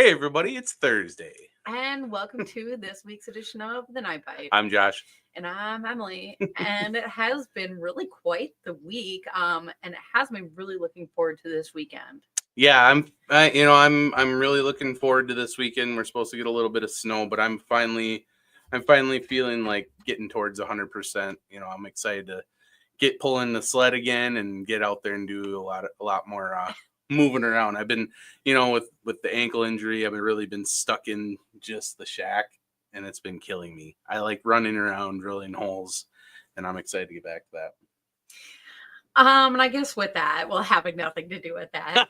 Hey, everybody, it's Thursday. And welcome to this week's edition of The Night Bite. I'm Josh. And I'm Emily. And it has been really quite the week. And it has me really looking forward to this weekend. Yeah, I'm really looking forward to this weekend. We're supposed to get a little bit of snow, but I'm finally feeling like getting towards 100%. I'm excited to get pulling the sled again and get out there and do a lot more moving around. I've been, with the ankle injury, I've really been stuck in just the shack, and it's been killing me. I like running around, drilling holes, and I'm excited to get back to that. And I guess with that, well, having nothing to do with that.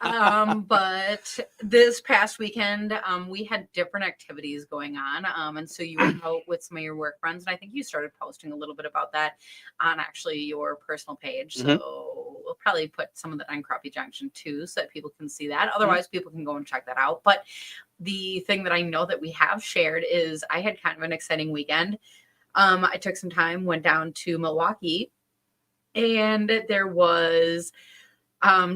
But this past weekend, we had different activities going on. And so you went out with some of your work friends, and I think you started posting a little bit about that on actually your personal page. So we'll probably put some of that on Crappie Junction too, so that people can see that. Otherwise, people can go and check that out. But the thing that I know that we have shared is I had kind of an exciting weekend. I took some time, went down to Milwaukee. And there was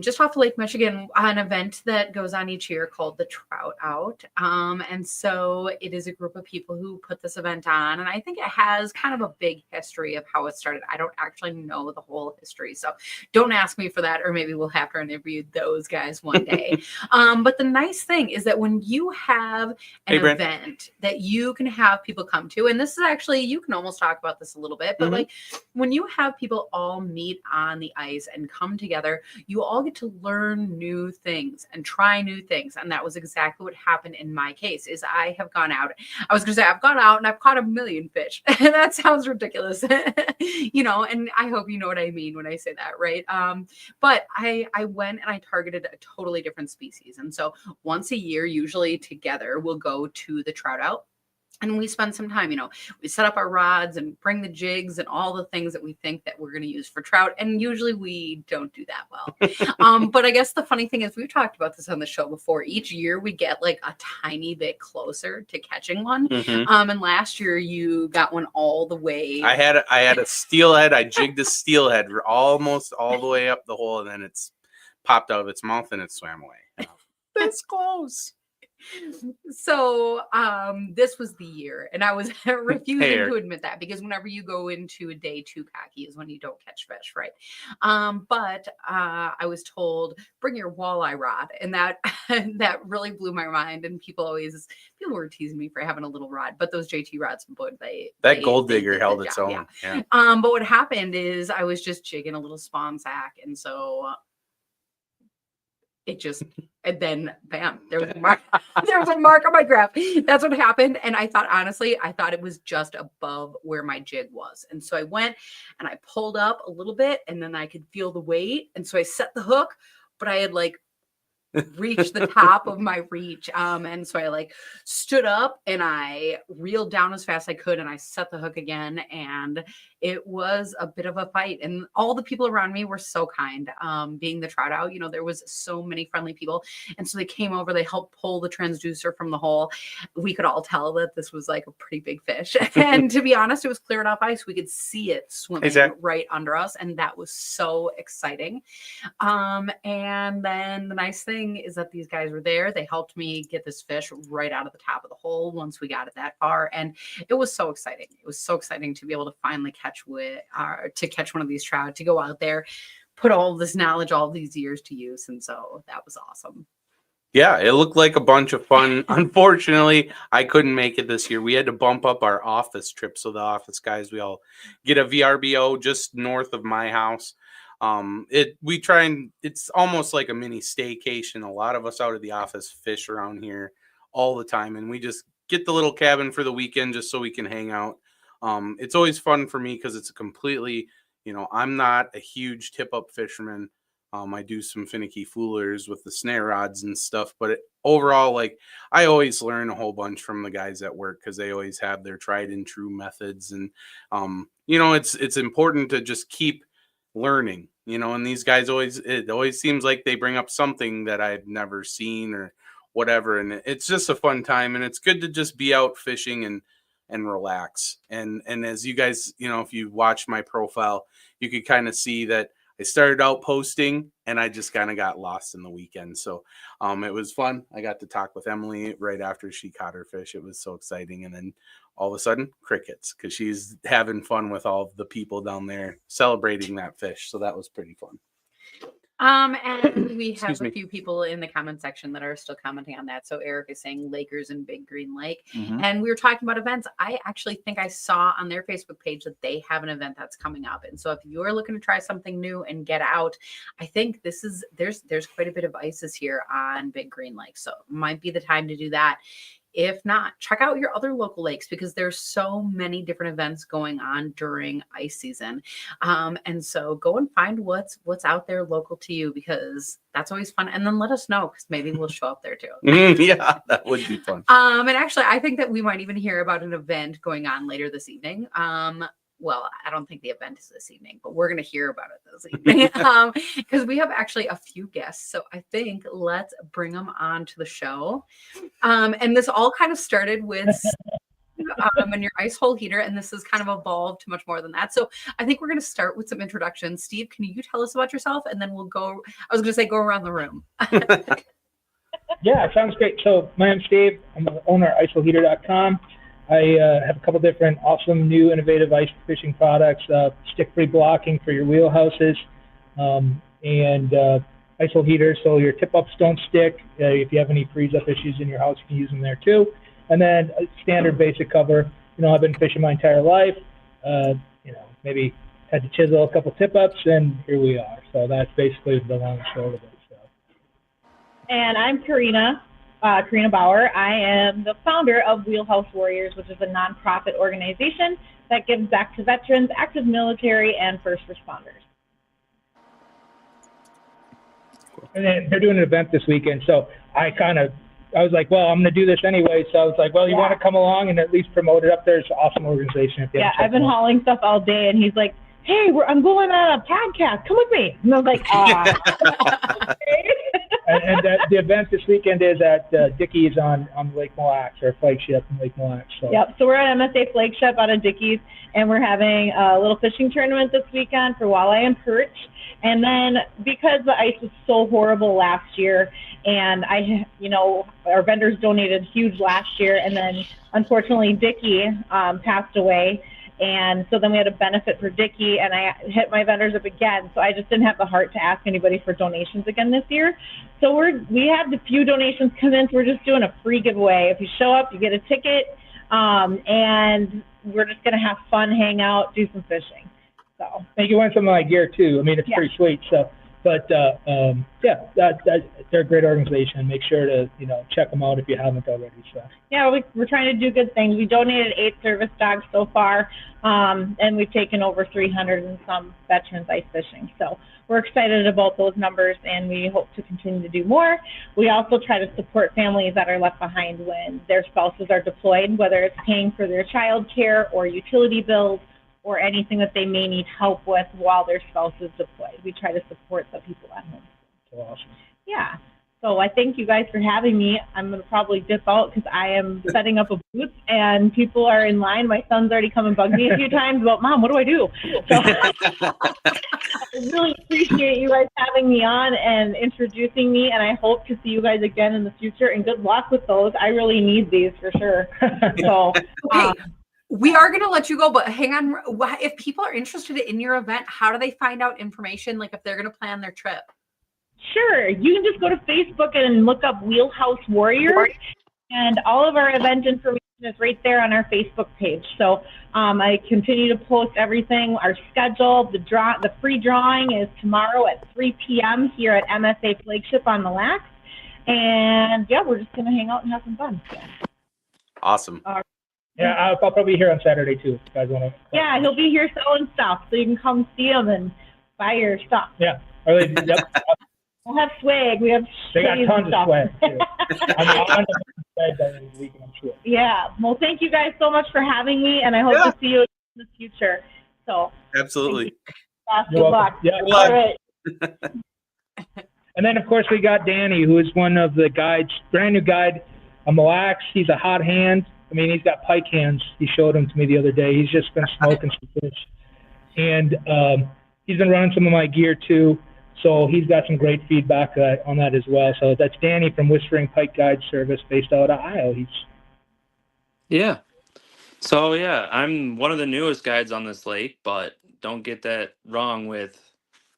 just off of Lake Michigan, an event that goes on each year called the Trout Out. And so it is a group of people who put this event on. And I think it has kind of a big history of how it started. I don't actually know the whole history. So don't ask me for that, or maybe we'll have to interview those guys one day. But the nice thing is that when you have an event that you can have people come to, and this is actually, you can almost talk about this a little bit, but like when you have people all meet on the ice and come together, you all get to learn new things and try new things. And that was exactly what happened in my case. Is I have gone out. I was going to say I've gone out and I've caught a million fish. And that sounds ridiculous, and I hope you know what I mean when I say that, right? But I went and I targeted a totally different species. And so once a year, usually together, we'll go to the Trout Out. And we spend some time, we set up our rods and bring the jigs and all the things that we think that we're going to use for trout. And usually we don't do that well. But I guess the funny thing is we've talked about this on the show before. Each year we get like a tiny bit closer to catching one. And last year you got one all the way. I had a steelhead. I jigged a steelhead almost all the way up the hole, and then it's popped out of its mouth and it swam away. That's close. So this was the year, and I was refusing to admit that, because whenever you go into a day 2 cocky is when you don't catch fish, right? But I was told bring your walleye rod, and that really blew my mind. And people were teasing me for having a little rod, but those JT rods, that Gold Digger held its own. Yeah. But what happened is I was just jigging a little spawn sack, and so and then bam, there was a mark. There was a mark on my graph. That's what happened. And I thought it was just above where my jig was. And so I went and I pulled up a little bit, and then I could feel the weight. And so I set the hook, but I had reached the top of my reach. And so I stood up and I reeled down as fast as I could, and I set the hook again. And it was a bit of a fight, and all the people around me were so kind. Being the Trout Out, there was so many friendly people. And so they came over, they helped pull the transducer from the hole. We could all tell that this was like a pretty big fish. And to be honest, it was clear enough ice. We could see it swimming right under us. And that was so exciting. And then the nice thing is that these guys were there. They helped me get this fish right out of the top of the hole once we got it that far. And it was so exciting. It was so exciting to be able to finally catch one of these trout, to go out there, put all this knowledge, all these years to use. And so that was awesome. Yeah, it looked like a bunch of fun. Unfortunately, I couldn't make it this year. We had to bump up our office trip. So the office guys, we all get a VRBO just north of my house. It's almost like a mini staycation. A lot of us out of the office fish around here all the time, and we just get the little cabin for the weekend just so we can hang out. It's always fun for me because it's a completely, I'm not a huge tip up fisherman. I do some finicky foolers with the snare rods and stuff, but overall, I always learn a whole bunch from the guys at work, because they always have their tried and true methods. And, it's important to just keep learning, and these guys it always seems like they bring up something that I'd never seen or whatever. And it's just a fun time, and it's good to just be out fishing and relax. And as you guys, if you watch my profile, you could kind of see that I started out posting and I just kind of got lost in the weekend. So it was fun. I got to talk with Emily right after she caught her fish. It was so exciting. And then all of a sudden, crickets, because she's having fun with all the people down there celebrating that fish. So that was pretty fun. And we have Excuse a me. few people in the comment section that are still commenting on that. So Eric is saying Lakers and Big Green Lake. Mhm. And we were talking about events. I actually think I saw on their Facebook page that they have an event that's coming up. And so if you're looking to try something new and get out, I think there's quite a bit of ices here on Big Green Lake. So it might be the time to do that. If not, check out your other local lakes because there's so many different events going on during ice season. And so go and find what's out there local to you because that's always fun. And then let us know because maybe we'll show up there too. Yeah, that would be fun. And actually, I think that we might even hear about an event going on later this evening. Well, I don't think the event is this evening, but we're going to hear about it this evening because we have actually a few guests. So I think let's bring them on to the show. And this all kind of started with and your ice hole heater, and this has kind of evolved to much more than that. So I think we're going to start with some introductions. Steve, can you tell us about yourself? And then we'll go, I was going to say, go around the room. Yeah, sounds great. So my name's Steve. I'm the owner of iceholeheater.com. I have a couple different awesome new innovative ice fishing products, stick-free blocking for your wheelhouses, and ice hole heater so your tip-ups don't stick. If you have any freeze-up issues in your house, you can use them there too. And then a standard basic cover. I've been fishing my entire life. Maybe had to chisel a couple tip-ups, and here we are. So that's basically the long and short of it. So. And I'm Karina Bauer. I am the founder of Wheelhouse Warriors, which is a nonprofit organization that gives back to veterans, active military, and first responders. And then they're doing an event this weekend, so I was like, well, I'm going to do this anyway. So I was like, well, you want to come along and at least promote it up there? It's an awesome organization. If you haven't checked I've been them out. hauling stuff all day, and he's like, hey, I'm going on a podcast. Come with me. And I was like, okay. and the event this weekend is at Dickey's on Lake Mille Lacs, our flagship in Lake Mille Lacs. So. Yep. So we're at MSA flagship out of Dickey's, and we're having a little fishing tournament this weekend for walleye and perch. And then because the ice was so horrible last year, and our vendors donated huge last year, and then unfortunately Dickey passed away. And so then we had a benefit for Dickey, and I hit my vendors up again. So I just didn't have the heart to ask anybody for donations again this year. So we had a few donations come in, so we're just doing a free giveaway. If you show up, you get a ticket, and we're just going to have fun, hang out, do some fishing. So. And you want some of my gear too. I mean, it's pretty sweet. So, but they're a great organization. Make sure to check them out if you haven't already. So. Yeah, we're trying to do good things. We donated 8 service dogs so far, and we've taken over 300 and some veterans ice fishing. So we're excited about those numbers, and we hope to continue to do more. We also try to support families that are left behind when their spouses are deployed, whether it's paying for their child care or utility bills or anything that they may need help with while their spouse is deployed. We try to support the people at home. So awesome. Yeah. So I thank you guys for having me. I'm going to probably dip out because I am setting up a booth and people are in line. My son's already come and bugged me a few times about, Mom, what do I do? So I really appreciate you guys having me on and introducing me, and I hope to see you guys again in the future, and good luck with those. I really need these for sure. So Okay. We are going to let you go, but hang on. If people are interested in your event, how do they find out information? Like if they're going to plan their trip? Sure. You can just go to Facebook and look up Wheelhouse Warriors, and all of our event information is right there on our Facebook page. So I continue to post everything, our schedule. The free drawing is tomorrow at 3 p.m. here at MSA Flagship on the Lacs. And yeah, we're just going to hang out and have some fun. Awesome. Yeah, I'll probably be here on Saturday too. If you guys want to. Yeah, he'll be here selling stuff, so you can come see him and buy your stuff. Yeah. Yep. We'll have swag. We have They got hoodies tons and of stuff. swag too. I'm this weekend, I'm sure. Yeah. Well, thank you guys so much for having me, and I hope to see you in the future. So Absolutely. good luck. Yeah. Good luck. All right. And then of course we got Danny, who is one of the guides, brand new guide on Mille Lacs. He's a hot hand. I mean, he's got pike hands. He showed them to me the other day. He's just been smoking some fish. And he's been running some of my gear too. So he's got some great feedback on that as well. So that's Danny from Whispering Pike Guide Service based out of Ohio. Yeah. So yeah, I'm one of the newest guides on this lake, but don't get that wrong with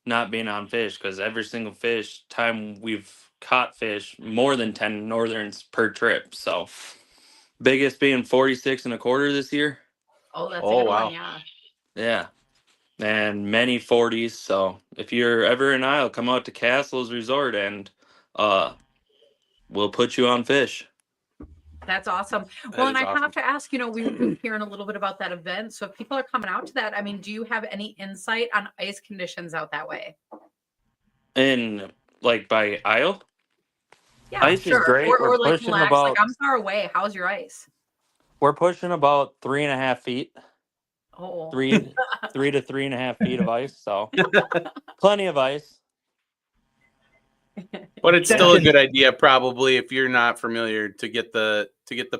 not being on fish, because every single fish time we've caught fish, more than 10 northerns per trip. So biggest being 46 and a quarter this year. Oh, that's Oh, a good wow. one, yeah. Yeah. And many 40s. So if you're ever in Isle, come out to Castles Resort and we'll put you on fish. That's awesome. That Well, and is I awesome. have to ask, we were hearing a little bit about that event. So if people are coming out to that, I mean, do you have any insight on ice conditions out that way? And like by Isle, Yeah, Ice is great. Or We're like pushing Mille Lacs. about- Like, I'm far away. How's your ice? we're pushing about 3.5 feet, Oh, 3 to 3.5 feet of ice. So plenty of ice. But it's still a good idea, probably, if you're not familiar, to get the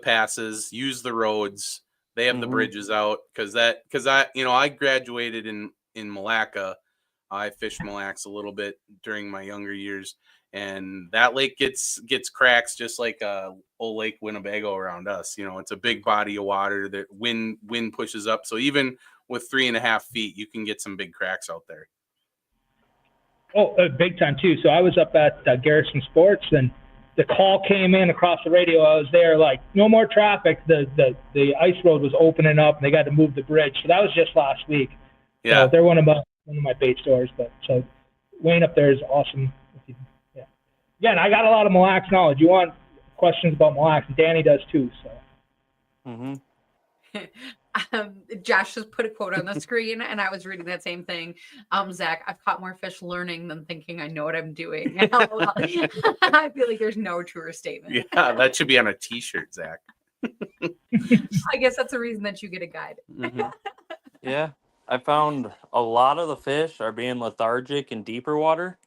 passes, use the roads. They have the Mhm. bridges out because I graduated in Malacca. I fished Mille Lacs a little bit during my younger years, and that lake gets cracks just like old Lake Winnebago around us. It's a big body of water that wind pushes up. So even with 3.5 feet, you can get some big cracks out there. Oh, big time too. So I was up at Garrison Sports, and the call came in across the radio. I was there, like, no more traffic. The ice road was opening up, and they got to move the bridge. So that was just last week. Yeah. So they're one of my bait stores. But so Wayne up there is awesome. Yeah. Again, I got a lot of Mille Lacs knowledge. You want questions about Mille Lacs, and Danny does too. So. Mm-hmm. Josh just put a quote on the screen, and I was reading that same thing. Zach, I've caught more fish learning than thinking I know what I'm doing. I feel like there's no truer statement. Yeah, that should be on a T-shirt, Zach. I guess that's the reason that you get a guide. Mm-hmm. Yeah, I found a lot of the fish are being lethargic in deeper water,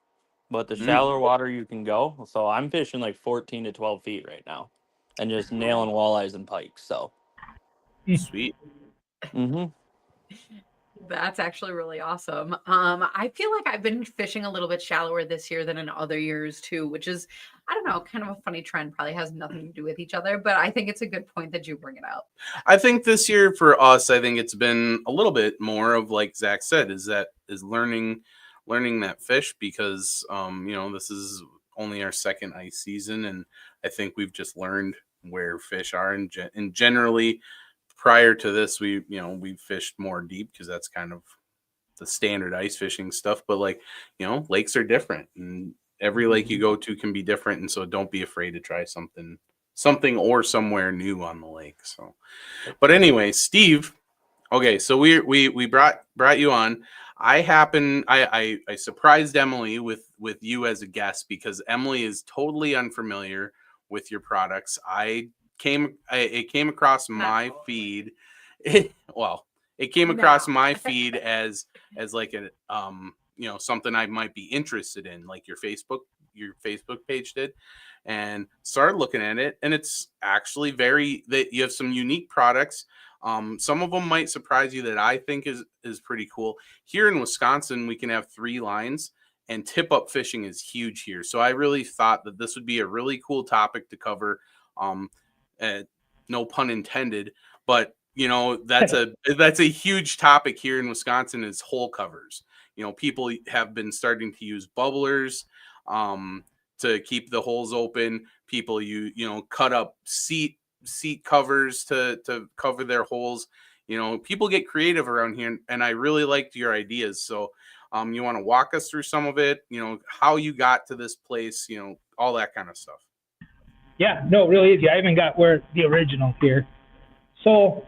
but the shallower water you can go. So I'm fishing like 14 to 12 feet right now, and just nailing walleyes and pikes. So. Sweet. Mm-hmm. That's actually really awesome. I feel like I've been fishing a little bit shallower this year than in other years too, which is, I don't know, kind of a funny trend. Probably has nothing to do with each other, but I think it's a good point that you bring it up. I think this year for us, I think it's been a little bit more of, like Zach said, is learning that fish, because this is only our second ice season, and I think we've just learned where fish are, and generally. Prior to this, we fished more deep because that's kind of the standard ice fishing stuff. But lakes are different, and every lake you go to can be different. And so don't be afraid to try something or somewhere new on the lake. So, but anyway, Steve, okay. So we brought you on. I surprised Emily with you as a guest, because Emily is totally unfamiliar with your products. It came across my feed. It came across my feed as like a something I might be interested in, like your Facebook page did, and started looking at it, and it's actually that you have some unique products. Some of them might surprise you that I think is pretty cool. Here in Wisconsin, we can have 3 lines, and tip-up fishing is huge here. So I really thought that this would be a really cool topic to cover. No pun intended, but that's a huge topic here in Wisconsin, is hole covers. People have been starting to use bubblers to keep the holes open. People cut up seat covers to cover their holes. People get creative around here, and I really liked your ideas. So you want to walk us through some of it, how you got to this place, all that kind of stuff. Yeah, no, really easy. I even got the original here. So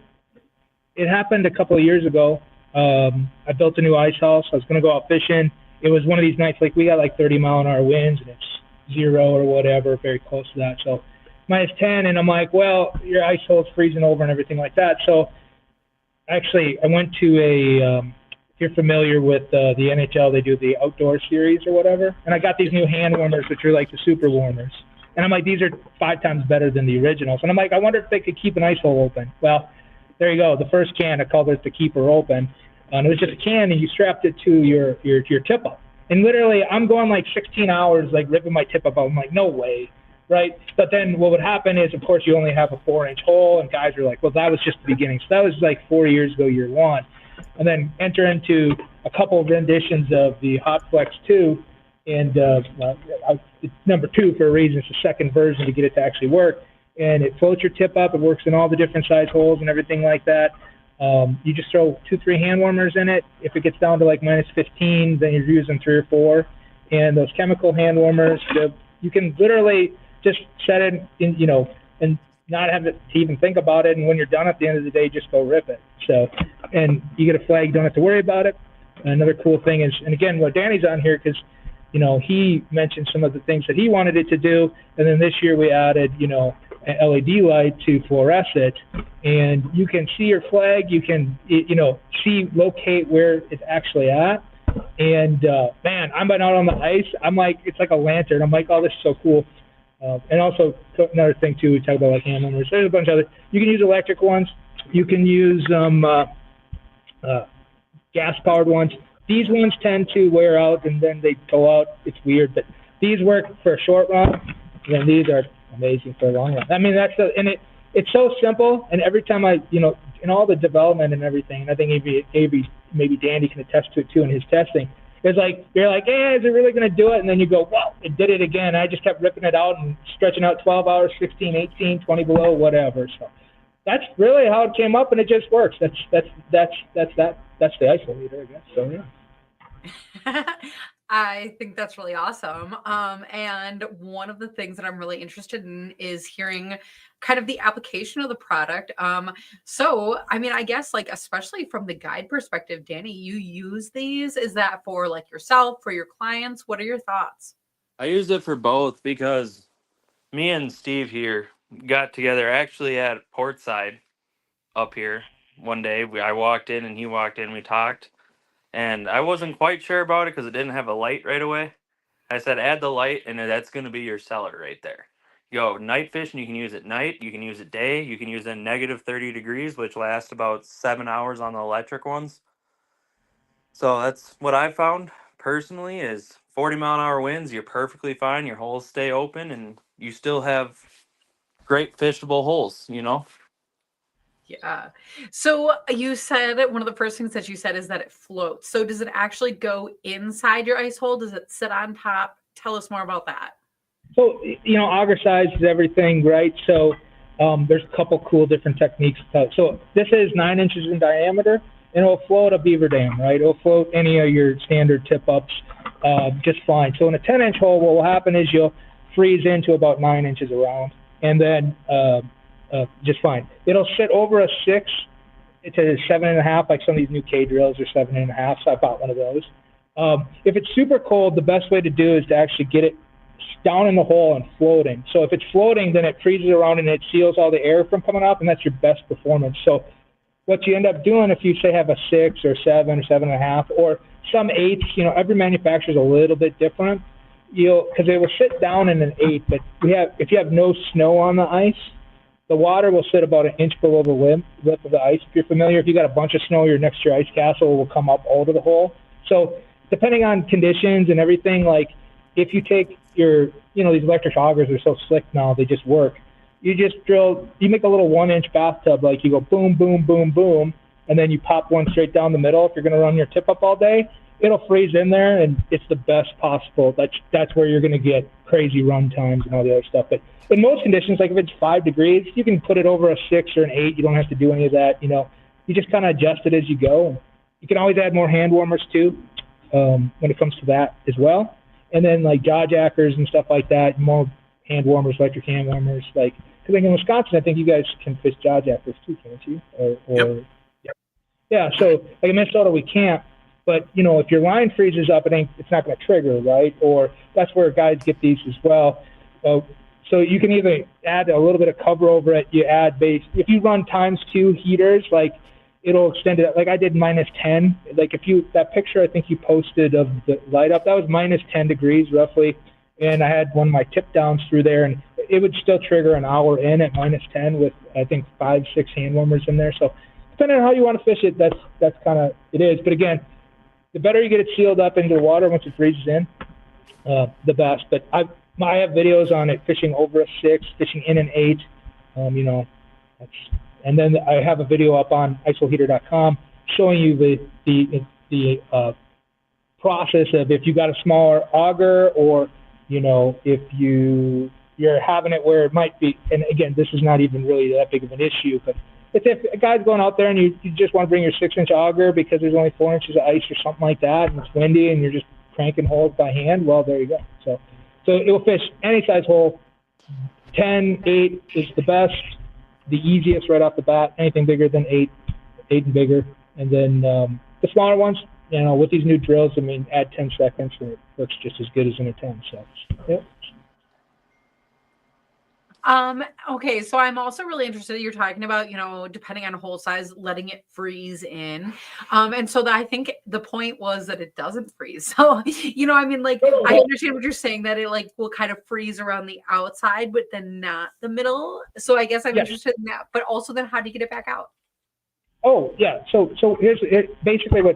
it happened a couple of years ago. I built a new ice house. I was going to go out fishing. It was one of these nights, like we got like 30-mile-an-hour winds, and it's 0 or whatever, very close to that. So -10, and I'm like, well, your ice hole's freezing over and everything like that. So actually, I went to if you're familiar with the NHL, they do the outdoor series or whatever, and I got these new hand warmers, which are like the super warmers. And I'm like, these are 5 times better than the originals. And I'm like, I wonder if they could keep an ice hole open. Well, there you go. The first can, I called it the keeper open. And it was just a can, and you strapped it to your tip up. And literally, I'm going like 16 hours, like ripping my tip up. I'm like, no way, right? But then what would happen is, of course, you only have a 4-inch hole, and guys are like, well, that was just the beginning. So that was like 4 years ago, year one. And then enter into a couple of renditions of the Hot Flex 2, and it's number 2 for a reason. It's the second version to get it to actually work. And it floats your tip up. It works in all the different size holes and everything like that. You just throw 2-3 hand warmers in it. If it gets down to like minus 15, then you're using 3 or 4. And those chemical hand warmers, you can literally just set it in, you know, and not have to even think about it. And when you're done at the end of the day, just go rip it. So, and you get a flag, don't have to worry about it. Another cool thing is, and again, well, Danny's on here because, you know, he mentioned some of the things that he wanted it to do. And then this year we added, you know, an LED light to fluoresce it, and you can see your flag. You can, you know, locate where it's actually at. And man, I'm out on the ice. I'm like, it's like a lantern. I'm like, oh, this is so cool. And also another thing too, we talk about like hand warmers. There's a bunch of other. You can use electric ones. You can use gas-powered ones. These ones tend to wear out and then they go out. It's weird, but these work for a short run, and these are amazing for a long run. I mean, it's so simple, and every time you know, in all the development and everything, and I think maybe Danny can attest to it too in his testing, it's like, you're like, hey, is it really going to do it? And then you go, wow, it did it again. I just kept ripping it out and stretching out 12 hours, 16, 18, 20 below, whatever. So that's really how it came up, and it just works. That's the isolator, I guess. So, yeah. I think that's really awesome. And one of the things that I'm really interested in is hearing kind of the application of the product. So, I mean, I guess like, especially from the guide perspective, Danny, you use these. Is that for like yourself, for your clients? What are your thoughts? I use it for both because me and Steve here got together actually at Portside up here one day. I walked in and he walked in, we talked. And I wasn't quite sure about it because it didn't have a light right away. I said, add the light, and that's going to be your seller right there. You go night fishing, you can use it night, you can use it day, you can use it in negative 30 degrees, which lasts about 7 hours on the electric ones. So that's what I found personally is 40-mile-an-hour winds, you're perfectly fine, your holes stay open, and you still have great fishable holes, you know? Yeah. So you said one of the first things that you said is that it floats. So does it actually go inside your ice hole? Does it sit on top? Tell us more about that. So, you know, auger size is everything, right? So there's a couple cool different techniques. So this is 9 inches in diameter, and it'll float a beaver dam, right? It'll float any of your standard tip-ups just fine. So in a 10-inch hole, what will happen is you'll freeze into about 9 inches around, and then just fine. It'll sit over a 6 to 7.5, like some of these new K drills are 7.5. So I bought one of those. If it's super cold, the best way to do is to actually get it down in the hole and floating. So if it's floating, then it freezes around and it seals all the air from coming up, and that's your best performance. So what you end up doing if you say have a 6 or 7 or 7.5 or some 8s, you know, every manufacturer is a little bit different. Because they will sit down in an 8, but if you have no snow on the ice, the water will sit about 1 inch below the lip of the ice. If you're familiar, if you got a bunch of snow, you're next to your ice castle, it will come up out of the hole. So depending on conditions and everything, like if you take your, you know, these electric augers are so slick now, they just work. You just you make a little 1-inch bathtub, like you go boom, boom, boom, boom, and then you pop one straight down the middle. If you're going to run your tip up all day, it'll freeze in there, and it's the best possible. That's where you're going to get crazy run times and all the other stuff. But in most conditions, like if it's 5 degrees, you can put it over a 6 or an 8. You don't have to do any of that. You know, you just kind of adjust it as you go. You can always add more hand warmers too, when it comes to that as well. And then like jaw jackers and stuff like that, more hand warmers, electric hand warmers. Like, because in Wisconsin, I think you guys can fish jaw jackers too, can't you? Yep. Yeah. So like in Minnesota, we can't. But, you know, if your line freezes up, it's not going to trigger, right? Or that's where guys get these as well. So you can either add a little bit of cover over it. You add base. If you run ×2 heaters, like it'll extend it. Like I did -10. Like that picture I think you posted of the light up, that was -10 degrees roughly. And I had one of my tip downs through there, and it would still trigger an hour in at -10 with I think 5, 6 hand warmers in there. So depending on how you want to fish it, that's kind of it is. But again, the better you get it sealed up into the water once it freezes in, the best. But I have videos on it fishing over a 6, fishing in an 8. You know, and then I have a video up on isoheater.com showing you the process of if you got a smaller auger, or you know, if you're having it where it might be. And again, this is not even really that big of an issue, but if a guy's going out there and you just want to bring your 6-inch auger because there's only 4 inches of ice or something like that, and it's windy and you're just cranking holes by hand, well, there you go. So it will fish any size hole. 10, 8 is the best, the easiest right off the bat. Anything bigger than 8 and bigger. And then the smaller ones, you know, with these new drills, I mean, add 10 seconds and it works just as good as in a 10. So, yeah. Okay, so I'm also really interested. You're talking about, you know, depending on hole size, letting it freeze in. And so I think the point was that it doesn't freeze. So, you know, I mean, like, I understand what you're saying, that it like will kind of freeze around the outside, but then not the middle. So I guess I'm interested in that. But also, then how do you get it back out? Oh, yeah. So here's basically what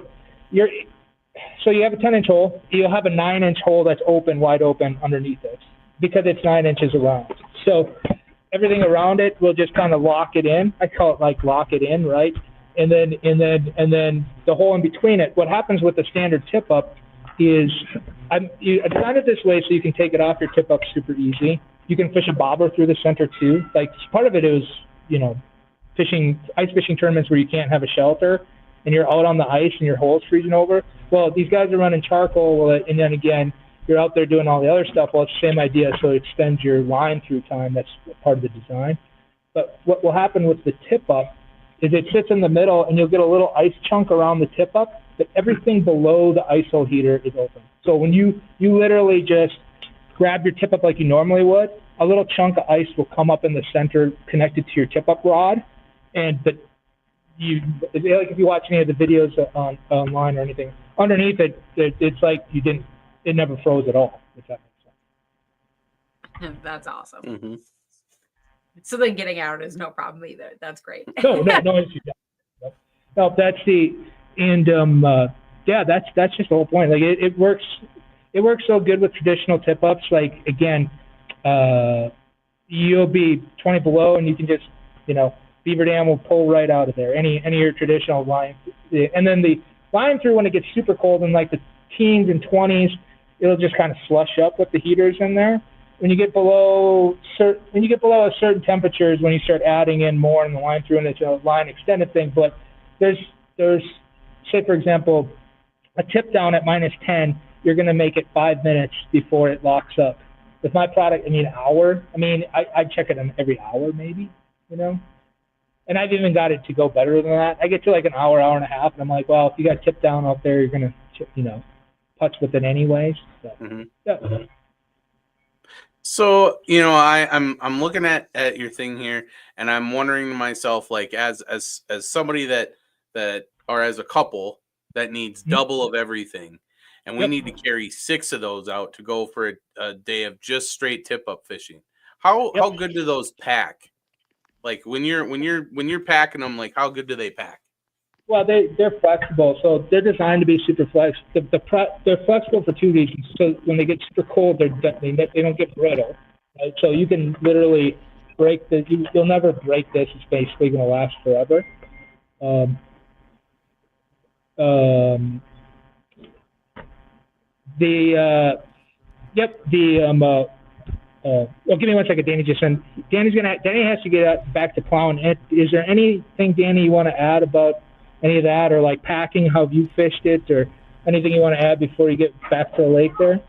so you have a 10-inch hole. You'll have a 9-inch hole that's wide open underneath it, because it's 9 inches around. So everything around it will just kind of lock it in. I call it like lock it in, right? And then the hole in between it. What happens with the standard tip up is I designed it this way so you can take it off your tip up super easy. You can fish a bobber through the center too. Like, part of it is, you know, ice fishing tournaments where you can't have a shelter and you're out on the ice and your hole's freezing over. Well, these guys are running charcoal, and then again, you're out there doing all the other stuff. Well, it's the same idea, so it extends your line through time. That's part of the design. But what will happen with the tip up is it sits in the middle, and you'll get a little ice chunk around the tip up, but everything below the ISO heater is open. So when you literally just grab your tip up like you normally would, a little chunk of ice will come up in the center connected to your tip up rod, but if you watch any of the videos online or anything, underneath it's like it never froze at all, if that makes sense. That's awesome. Mm-hmm. So then getting out is no problem either. That's great. No issue. No, that's that's just the whole point. Like, it works so good with traditional tip ups. Like, again, you'll be 20 below and you can just, you know, Beaver Dam will pull right out of there. Any of your traditional line, and then the line through, when it gets super cold in like the teens and 20s, it'll just kind of slush up with the heaters in there. When you get below a certain temperature is when you start adding in more in the line through, and it's a line extended thing. But there's say, for example, a tip down at -10, you're going to make it 5 minutes before it locks up. With my product, I mean, an hour. I mean, I check it in every hour maybe, you know. And I've even got it to go better than that. I get to like an hour and a half, and I'm like, well, if you got tip down out there, you're going to, you know, putz with it anyways. So, yeah. So, you know, I'm looking at your thing here, and I'm wondering to myself, like, as somebody that or as a couple that needs double of everything, and we need to carry 6 of those out to go for a day of just straight tip up fishing. How good do those pack? Like, when you're packing them, like, how good do they pack? Well, they're flexible, so they're designed to be super flex. They're flexible for 2 reasons. So when they get super cold, they don't get brittle. Right? So you can literally break you'll never break this. It's basically going to last forever. Give me 1 second, Danny. Danny has to get back to plowing. Is there anything, Danny, you want to add about any of that, or like packing, how you fished it, or anything you want to add before you get back to the lake there?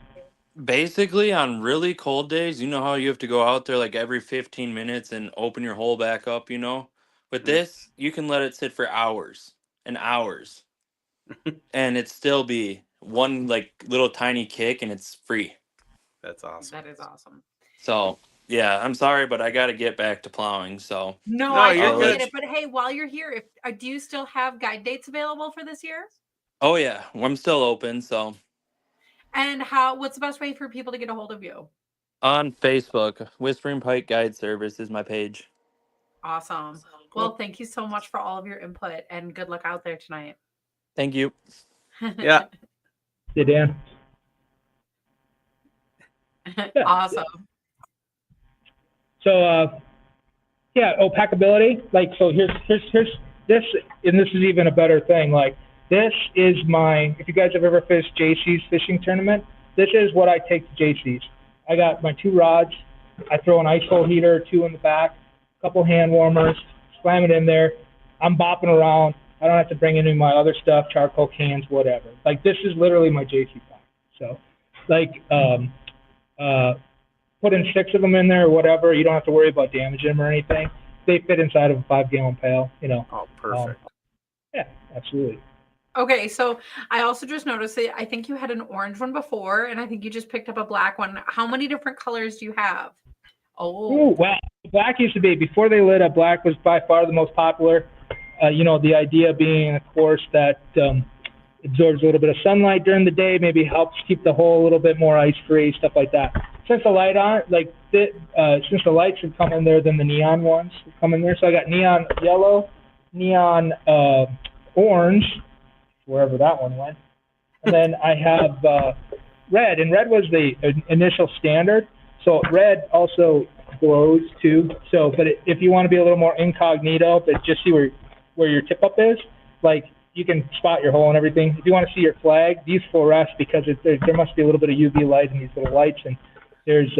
Basically, on really cold days, you know how you have to go out there like every 15 minutes and open your hole back up, you know? With this, you can let it sit for hours and hours, and it still be one like little tiny kick, and it's free. That's awesome. That is awesome. So, yeah, I'm sorry, but I got to get back to plowing. So, No, I you're totally good. get it. But hey, while you're here, do you still have guide dates available for this year? oh yeah, I'm still open. So, And what's the best way for people to get a hold of you? on Facebook, Whispering Pike Guide Service is my page. Awesome. Well, thank you so much for all of your input and good luck out there tonight. Thank you. Yeah. Yeah, Dan. Yeah. Awesome. So, yeah, packability. Like, so here's this, and this is even a better thing. Like, this is if you guys have ever fished JC's fishing tournament, this is what I take to JC's. I got my 2 rods. I throw an ice hole heater, 2 in the back, a couple hand warmers, slam it in there. I'm bopping around. I don't have to bring any of my other stuff, charcoal cans, whatever. Like, this is literally my JC pack. So, like, putting 6 of them in there or whatever, you don't have to worry about damaging them or anything. They fit inside of a 5-gallon pail, you know. Oh, perfect. Yeah, absolutely. Okay, so I also just noticed that I think you had an orange one before, and I think you just picked up a black one. How many different colors do you have? Oh, Ooh, wow. Black used to be, before they lit up, black was by far the most popular. You know, the idea being, of course, that absorbs a little bit of sunlight during the day, maybe helps keep the hole a little bit more ice-free, stuff like that. Since the light on, since the lights have come in there, then the neon ones have come in there. So I got neon yellow, neon orange, wherever that one went. And then I have red, and red was the initial standard. So red also glows too. So, but if you want to be a little more incognito, but just see where your tip up is, like you can spot your hole and everything. If you want to see your flag, these fluoresce because there must be a little bit of UV light in these little lights, and there's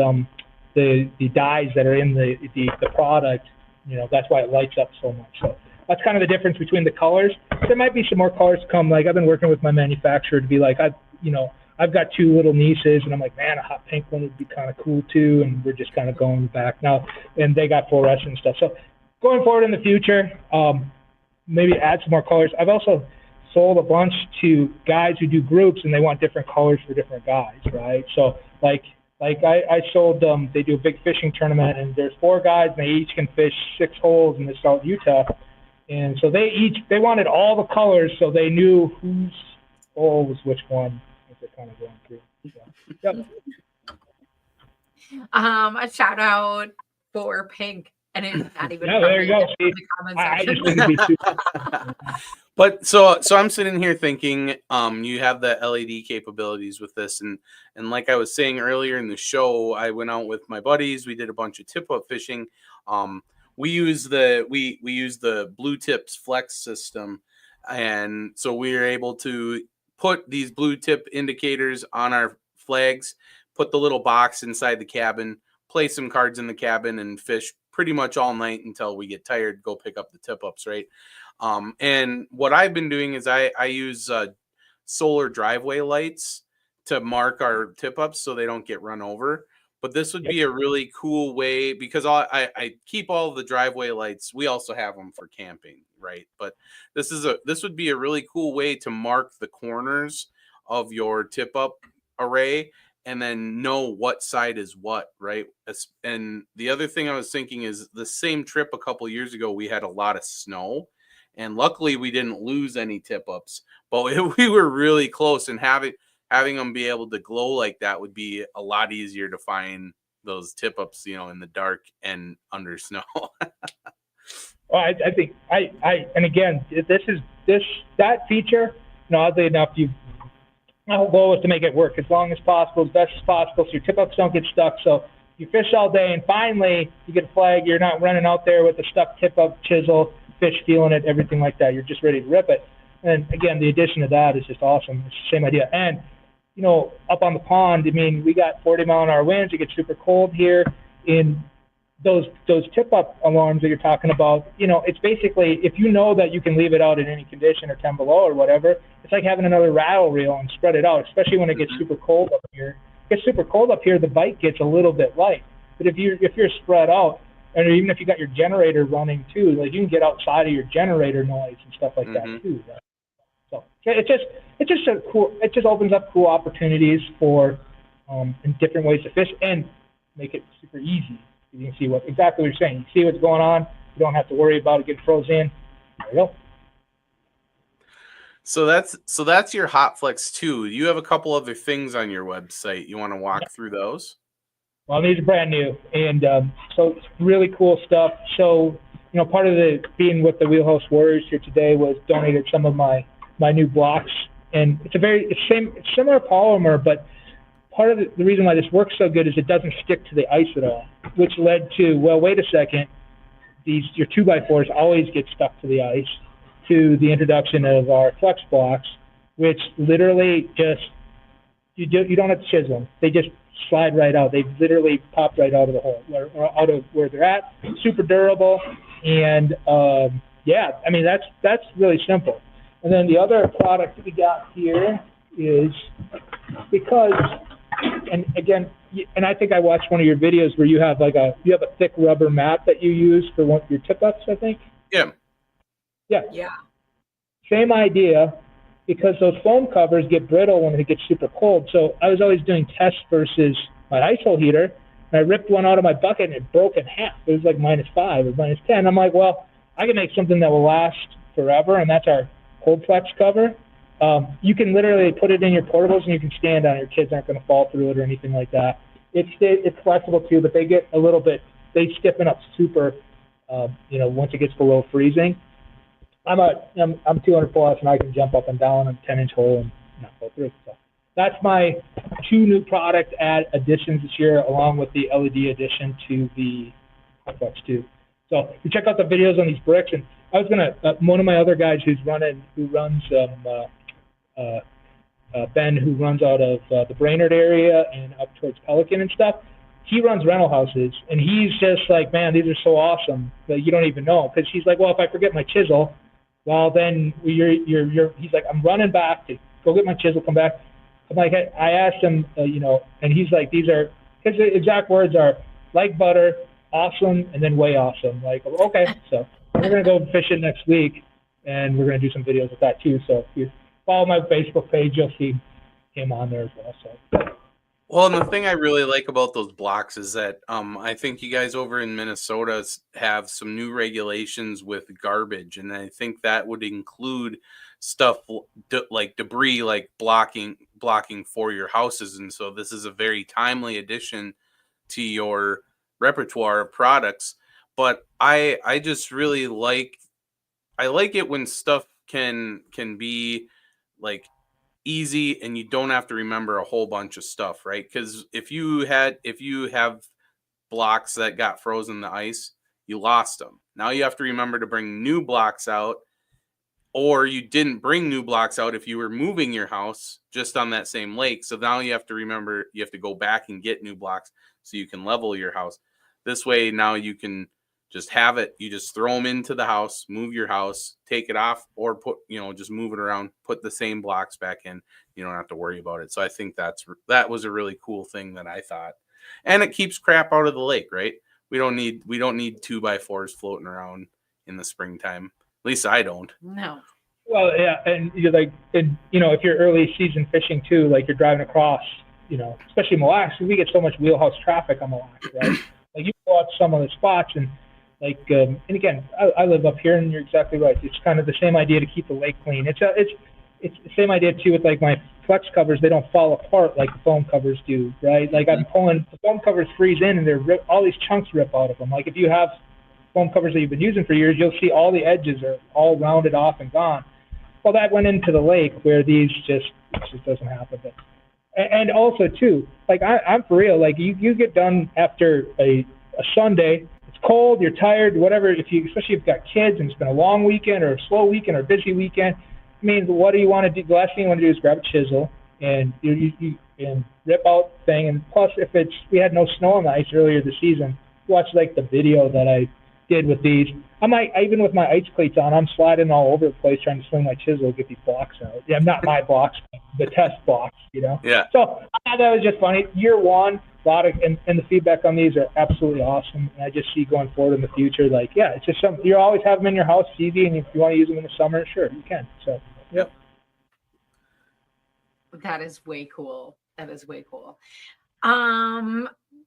the dyes that are in the product. You know, that's why it lights up so much. So that's kind of the difference between the colors. There might be some more colors to come. Like I've been working with my manufacturer to be like, I've got 2 little nieces, and I'm like, man, a hot pink one would be kind of cool too. And we're just kind of going back now, and they got fluorescent stuff. So going forward in the future, maybe add some more colors. I've also sold a bunch to guys who do groups, and they want different colors for different guys, right? So like I sold them. They do a big fishing tournament, and there's 4 guys, and they each can fish 6 holes in the South Utah. And so they wanted all the colors, so they knew whose hole was which one as they're kind of going through. So, yep. a shout out for pink, and it's not even. Yeah, there you go. In the comment I section. just wouldn't be too. But so I'm sitting here thinking, you have the LED capabilities with this, and like I was saying earlier in the show, I went out with my buddies. We did a bunch of tip up fishing. We use the Blue Tips Flex system, and so we are able to put these blue tip indicators on our flags, put the little box inside the cabin, play some cards in the cabin, and fish pretty much all night until we get tired, go pick up the tip ups, right? And what I've been doing is I use solar driveway lights to mark our tip ups so they don't get run over. But this would be a really cool way, because I keep all of the driveway lights. We also have them for camping, right? But this would be a really cool way to mark the corners of your tip up array and then know what side is what, right? And the other thing I was thinking is the same trip a couple years ago, we had a lot of snow, and luckily we didn't lose any tip ups, but we were really close, and having them be able to glow like that would be a lot easier to find those tip ups, in the dark and under snow. Well, I think and again, that feature, oddly enough, my goal was to make it work as long as possible, as best as possible, so your tip ups don't get stuck. So you fish all day, and finally you get a flag. You're not running out there with a stuck tip up chisel, fish feeling it, everything like that. You're just ready to rip it. And again, the addition of that is just awesome. It's the same idea. And up on the pond, we got 40-mile-an-hour winds. It gets super cold here. In those tip-up alarms that you're talking about, it's basically, if you know that you can leave it out in any condition or 10 below or whatever, it's like having another rattle reel and spread it out, especially when it gets super cold up here. It gets super cold up here, the bite gets a little bit light. But if you're spread out, and even if you got your generator running too, like you can get outside of your generator noise and stuff like that too. Right? So it just opens up cool opportunities for in different ways to fish and make it super easy. You can see exactly what you're saying. You see what's going on. You don't have to worry about it getting frozen. There you go. So that's your Hot Flex 2. You have a couple other things on your website. You want to walk through those? Well, these are brand new, and so it's really cool stuff. So part of the being with the Wheelhouse Warriors here today was donated some of my new blocks, and it's similar polymer, but part of the reason why this works so good is it doesn't stick to the ice at all, which led to, well, wait a second, your 2x4s always get stuck to the ice, to the introduction of our flex blocks, which literally just, you don't have to chisel them. They just slide right out. They literally pop right out of the hole, or out of where they're at. Super durable, and yeah, I mean, that's really simple. And then the other product that we got here is, because, and again, and I think I watched one of your videos where you have a thick rubber mat that you use for your tip-ups, I think? Yeah. Yeah. Same idea, because those foam covers get brittle when it gets super cold. So I was always doing tests versus my ice hole heater, and I ripped one out of my bucket and it broke in half. It was like -5 or -10. I'm like, well, I can make something that will last forever, and that's our cold flex cover. You can literally put it in your portables and you can stand on it. Your kids aren't going to fall through it or anything like that. It's flexible too, but they get a little bit, they stiffen up super, once it gets below freezing. I'm 200 plus and I can jump up and down a 10-inch hole and not go through. So that's my 2 new product additions this year, along with the LED addition to the Flex 2. So you check out the videos on these bricks, and I was gonna one of my other guys who runs Ben, who runs out of the Brainerd area and up towards Pelican and stuff. He runs rental houses, and he's just like, man, these are so awesome that you don't even know. Because he's like, well, if I forget my chisel, well, then he's like, I'm running back to go get my chisel, come back. I'm like, I asked him, and he's like, his exact words are like butter, awesome, and then way awesome. Like, okay, so we're gonna go fishing next week, and we're gonna do some videos with that too. So if you follow my Facebook page, you'll see him on there as well. So. Well, and the thing I really like about those blocks is that I think you guys over in Minnesota have some new regulations with garbage, and I think that would include stuff like debris, like blocking for your houses. And so this is a very timely addition to your repertoire of products. But I just really like it when stuff can be like easy and you don't have to remember a whole bunch of stuff, right? Because if you have blocks that got frozen in the ice, you lost them. Now you have to remember to bring new blocks out, or you didn't bring new blocks out if you were moving your house just on that same lake. So now you have to remember, you have to go back and get new blocks so you can level your house. This way now you can just have it. You just throw them into the house, move your house, take it off, or just move it around, put the same blocks back in. You don't have to worry about it. So I think that was a really cool thing that I thought. And it keeps crap out of the lake, right? We don't need 2x4s floating around in the springtime. At least I don't. No. Well, yeah, and you're like, and if you're early season fishing too, like you're driving across, especially Mille Lacs, we get so much wheelhouse traffic on Mille Lacs, right? Like you go out to some of the spots and and again, I live up here, and you're exactly right. It's kind of the same idea to keep the lake clean. It's the same idea too with like my flex covers. They don't fall apart like the foam covers do, right? Like I'm pulling the foam covers freeze in, and all these chunks rip out of them. Like if you have foam covers that you've been using for years, you'll see all the edges are all rounded off and gone. Well, that went into the lake where it just doesn't happen. But, and also too, like I'm for real. Like you get done after a Sunday. Cold, you're tired, whatever. Especially if you've got kids and it's been a long weekend or a slow weekend or a busy weekend, I mean, what do you want to do? The last thing you want to do is grab a chisel and you and rip out the thing. And plus, if we had no snow on the ice earlier this season, watch like the video that I did with these. Even with my ice cleats on, I'm sliding all over the place trying to swing my chisel to get these blocks out. Yeah, not my blocks, the test blocks, Yeah. So I thought that was just funny. Year one. And the feedback on these are absolutely awesome. And I just see going forward in the future, like, yeah, it's just something you always have them in your house, it's easy, and if you want to use them in the summer, sure, you can. So, yep. That is way cool. That is way cool.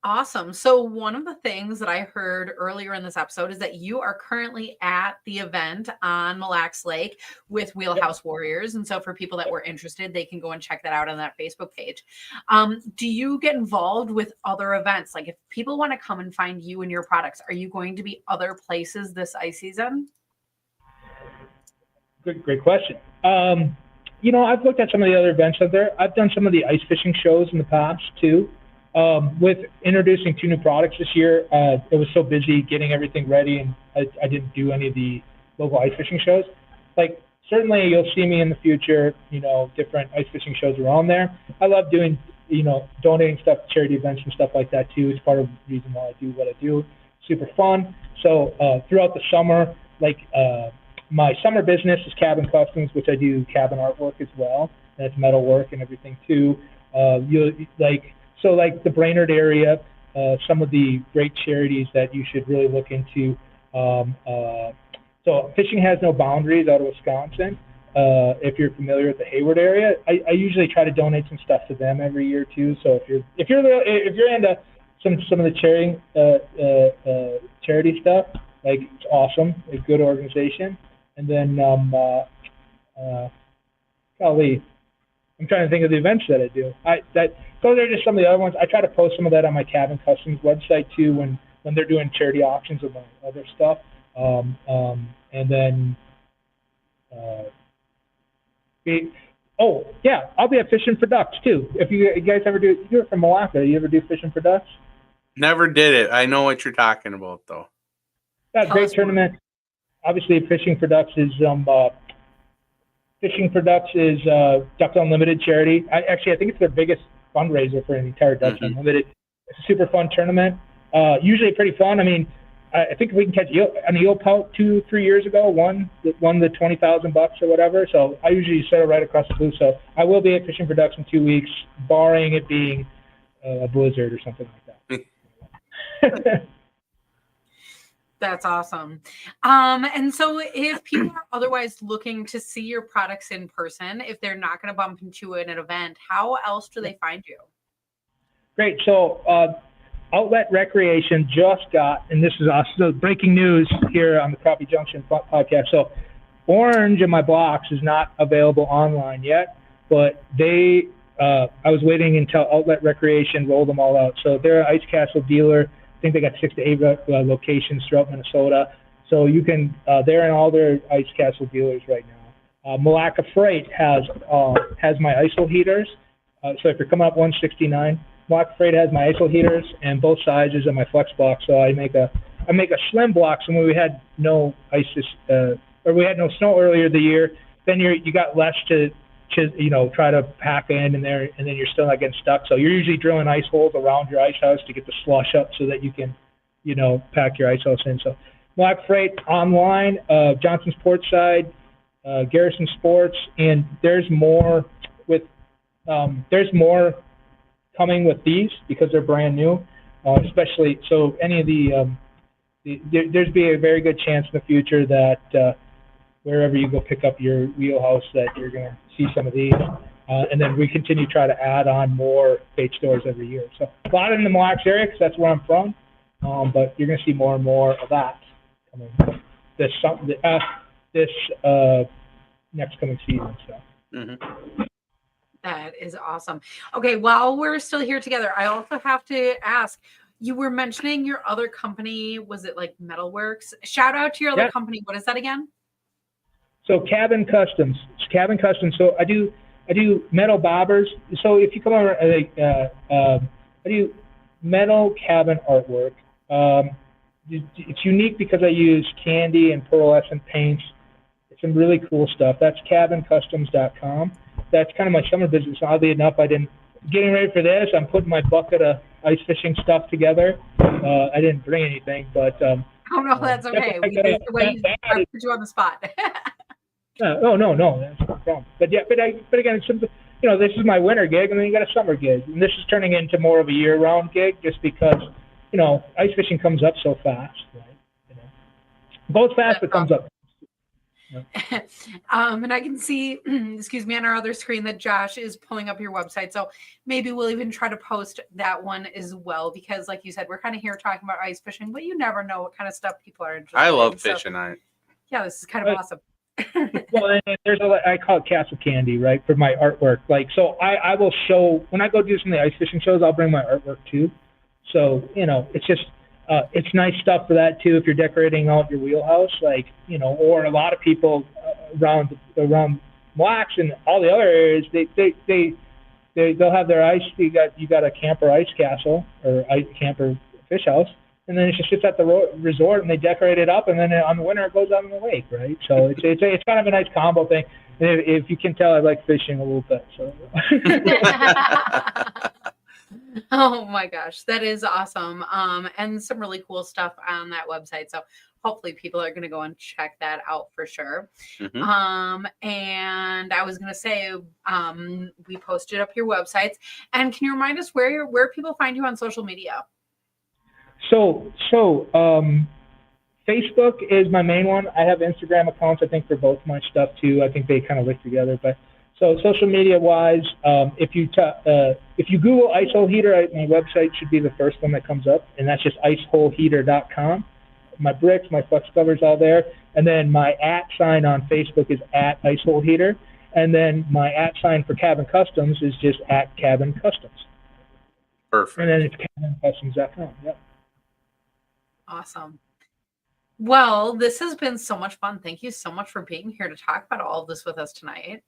Awesome. So one of the things that I heard earlier in this episode is that you are currently at the event on Mille Lacs Lake with Wheelhouse Warriors. And so for people that were interested, they can go and check that out on that Facebook page. Do you get involved with other events? Like if people want to come and find you and your products, are you going to be other places this ice season? Great question. I've looked at some of the other events out there. I've done some of the ice fishing shows in the past too. With introducing 2 new products this year, it was so busy getting everything ready, and I didn't do any of the local ice fishing shows. Like, certainly you'll see me in the future, different ice fishing shows around there. I love doing, donating stuff to charity events and stuff like that too. It's part of the reason why I do what I do. Super fun. So throughout the summer, my summer business is Cabin Customs, which I do cabin artwork as well. That's metal work and everything too. So the Brainerd area, some of the great charities that you should really look into. So Fishing Has No Boundaries out of Wisconsin. If you're familiar with the Hayward area, I usually try to donate some stuff to them every year too. So if you're into some of the charity stuff, it's awesome, a good organization. And then golly, I'm trying to think of the events that I do. Those are just some of the other ones. I try to post some of that on my Cabin Customs website too when they're doing charity auctions of my other stuff. And then, I'll be at Fishing for Ducks too. If you guys ever do, you're from Malacca, you ever do Fishing for Ducks? Never did it. I know what you're talking about though. Yeah, great tournament. Obviously, Fishing for Ducks is Ducks Unlimited charity. I think it's their biggest fundraiser for an entire Ducks Unlimited. It's a super fun tournament. Usually pretty fun. I mean, I think we can catch an eel pout 2-3 years ago. Won the $20,000 or whatever. So I usually set it right across the blue. So I will be at Fishing for Ducks in 2 weeks, barring it being a blizzard or something like that. That's awesome. And so if people are otherwise looking to see your products in person, if they're not going to bump into an event, how else do they find you? Great. So Outlet Recreation just got, and this is also breaking news here on the Crappie Junction podcast. So Orange in my box is not available online yet, but I was waiting until Outlet Recreation rolled them all out. So they're an Ice Castle dealer. I think they got 6 to 8 locations throughout Minnesota. So you can, they're in all their Ice Castle dealers right now. Malacca Freight has my ISO heaters. So if you're coming up 169, Malacca Freight has my ISO heaters and both sizes of my flex block. So I make a slim block. So when we had no ice, or we had no snow earlier the year, then you got less to try to pack in there, and then you're still not getting stuck. So you're usually drilling ice holes around your ice house to get the slush up so that you can, pack your ice house in. So Malacca Freight online, Johnson's Portside, Garrison Sports, and there's more coming with these because they're brand new, especially. So any of there's be a very good chance in the future that wherever you go pick up your wheelhouse that you're going to see some of these. And then we continue to try to add on more bait stores every year. So a lot in the Mille Lacs area because that's where I'm from. But you're going to see more and more of that coming this next coming season. So. That is awesome. Okay, while we're still here together, I also have to ask, you were mentioning your other company, was it like Metalworks? Shout out to your other company. What is that again? So Cabin Customs. It's Cabin Customs. So I do metal bobbers. So if you come over, I do metal cabin artwork. It's unique because I use candy and pearlescent paints. It's some really cool stuff. That's cabincustoms.com. That's kind of my summer business. Oddly enough, getting ready for this, I'm putting my bucket of ice fishing stuff together. I didn't bring anything, but oh no, that's okay. We put you on the spot. No, that's no problem. But again, it's something. This is my winter gig, and then you got a summer gig, and this is turning into more of a year-round gig, just because ice fishing comes up so fast, right? Goes fast, but comes up. And I can see, excuse me, on our other screen that Josh is pulling up your website. So maybe we'll even try to post that one as well, because like you said, we're kind of here talking about ice fishing, but you never know what kind of stuff people are interested I in. love So, fishing. yeah, this is kind of awesome. Well, and there's I call it castle candy, right, for my artwork. Like, so I will show, when I go do some of the ice fishing shows, I'll bring my artwork too. So, it's just, it's nice stuff for that too, if you're decorating out your wheelhouse, like, or a lot of people around Wax and all the other areas, they'll have their ice, you got a camper ice castle or ice camper fish house, and then it just sits at the resort and they decorate it up, and then on the winter it goes out in the lake, right? So it's kind of a nice combo thing. And if you can tell, I like fishing a little bit. So. Oh my gosh, that is awesome. And some really cool stuff on that website. So hopefully people are going to go and check that out for sure. Mhm. And I was going to say, we posted up your websites, and can you remind us where people find you on social media? So Facebook is my main one. I have Instagram accounts, I think, for both my stuff too. I think they kind of link together. But so social media wise, if you Google ice hole heater, my website should be the first one that comes up, and that's just iceholeheater.com. My bricks, my flex covers, all there. And then my @ sign on Facebook is @iceholeheater, and then my @ sign for Cabin Customs is just @Cabin Customs. Perfect. And then it's cabincustoms.com. Yep. Awesome. Well, this has been so much fun. Thank you so much for being here to talk about all of this with us tonight.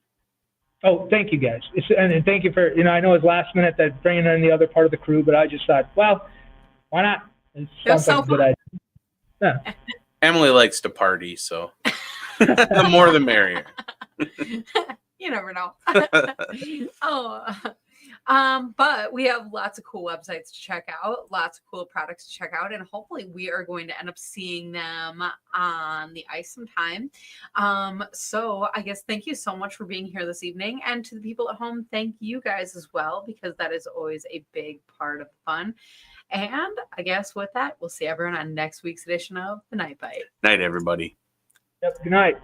Oh, thank you guys. And thank you for, I know it's last minute that bringing in the other part of the crew, but I just thought, well, why not? It was sounds like so a good idea. Yeah. Emily likes to party, so the more the merrier. You never know. But we have lots of cool websites to check out, lots of cool products to check out, and hopefully we are going to end up seeing them on the ice sometime. So I guess thank you so much for being here this evening, and to the people at home, thank you guys as well, because that is always a big part of the fun. And I guess with that, we'll see everyone on next week's edition of The Night Bite. Night, everybody. Yep. Good night.